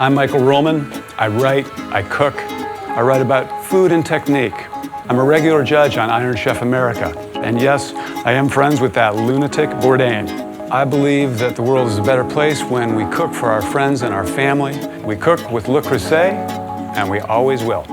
I'm Michael Ruhlman. I write, I cook, I write about food and technique. I'm a regular judge on Iron Chef America. And yes, I am friends with that lunatic Bourdain. I believe that the world is a better place when we cook for our friends and our family. We cook with Le Creuset, and we always will.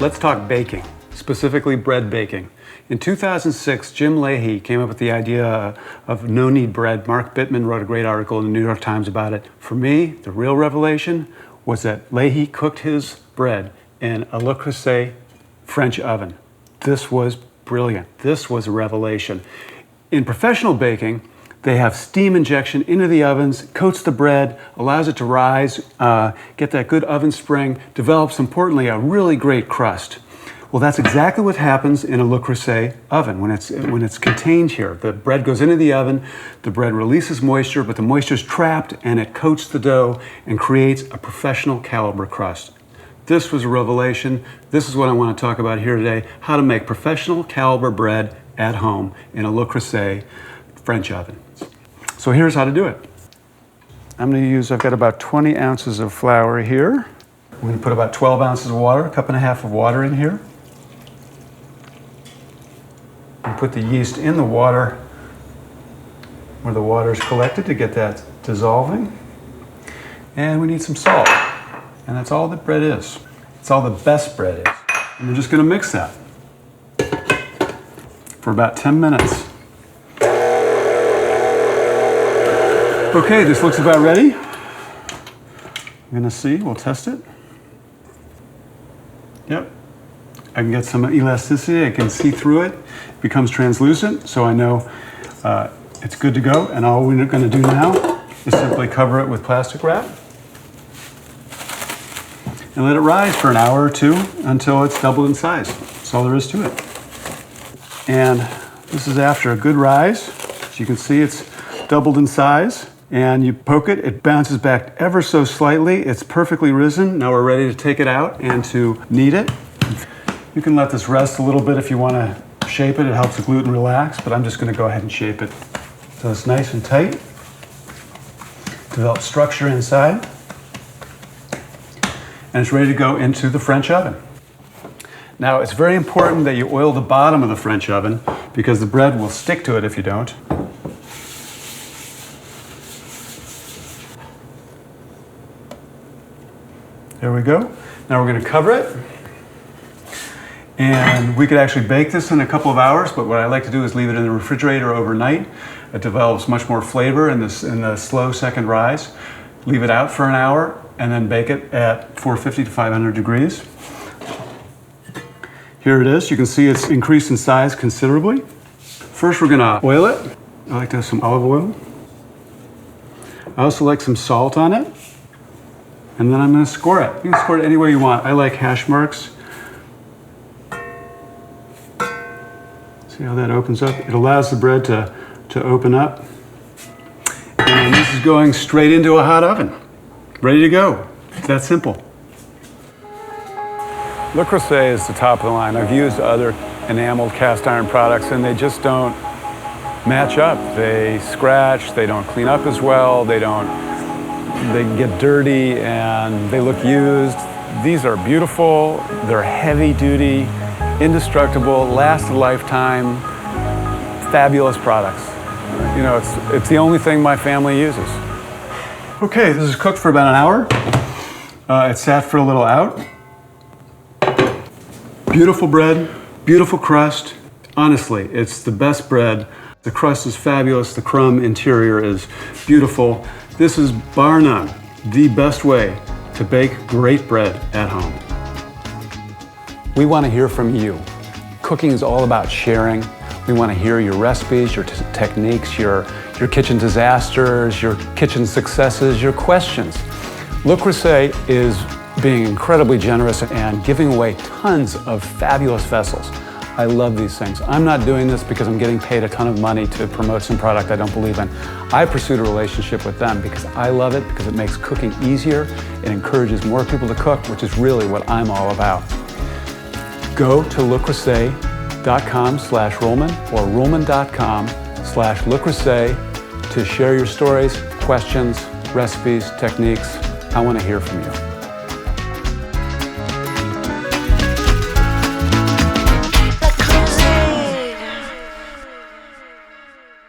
Let's talk baking, specifically bread baking. In 2006, Jim Leahy came up with the idea of no-knead bread. Mark Bittman wrote a great article in the New York Times about it. For me, the real revelation was that Leahy cooked his bread in a Le Creuset French oven. This was brilliant. This was a revelation. In professional baking, they have steam injection into the ovens, coats the bread, allows it to rise, get that good oven spring, develops, importantly, a really great crust. Well, that's exactly what happens in a Le Creuset oven when it's contained here. The bread goes into the oven, the bread releases moisture, but the moisture is trapped and it coats the dough and creates a professional caliber crust. This was a revelation. This is what I want to talk about here today, how to make professional caliber bread at home in a Le Creuset French oven. So here's how to do it. I've got about 20 ounces of flour here. We're going to put about 12 ounces of water, a cup and a half of water in here. And put the yeast in the water where the water is collected to get that dissolving. And we need some salt. And that's all that bread is. It's all the best bread is. And we're just going to mix that for about 10 minutes. Okay, this looks about ready. I'm gonna see, we'll test it. Yep, I can get some elasticity, I can see through it. It becomes translucent, so I know it's good to go. And all we're gonna do now is simply cover it with plastic wrap and let it rise for an hour or two until it's doubled in size. That's all there is to it. And this is after a good rise. As you can see, it's doubled in size. And you poke it, it bounces back ever so slightly. It's perfectly risen. Now we're ready to take it out and to knead it. You can let this rest a little bit if you want to shape it. It helps the gluten relax, but I'm just going to go ahead and shape it so it's nice and tight. Develop structure inside. And it's ready to go into the French oven. Now it's very important that you oil the bottom of the French oven because the bread will stick to it if you don't. There we go. Now we're going to cover it. And we could actually bake this in a couple of hours, but what I like to do is leave it in the refrigerator overnight. It develops much more flavor in the slow second rise. Leave it out for an hour and then bake it at 450 to 500 degrees. Here it is. You can see it's increased in size considerably. First we're going to oil it. I like to have some olive oil. I also like some salt on it. And then I'm going to score it. You can score it any way you want. I like hash marks. See how that opens up? It allows the bread to open up. And this is going straight into a hot oven. Ready to go. It's that simple. Le Creuset is the top of the line. I've used other enameled cast iron products and they just don't match up. They scratch, they don't clean up as well, they get dirty and they look used. These are beautiful, they're heavy duty, indestructible, last a lifetime, fabulous products. You know, it's the only thing my family uses. Okay, this is cooked for about an hour. It sat for a little out. Beautiful bread, beautiful crust. Honestly, it's the best bread. The crust is fabulous, the crumb interior is beautiful. This is, bar none, the best way to bake great bread at home. We want to hear from you. Cooking is all about sharing. We want to hear your recipes, your techniques, your kitchen disasters, your kitchen successes, your questions. Le Creuset is being incredibly generous and giving away tons of fabulous vessels. I love these things. I'm not doing this because I'm getting paid a ton of money to promote some product I don't believe in. I pursued a relationship with them because I love it, because it makes cooking easier. It encourages more people to cook, which is really what I'm all about. Go to lecreuset.com/Ruhlman or Ruhlman.com/Le Creuset to share your stories, questions, recipes, techniques. I want to hear from you.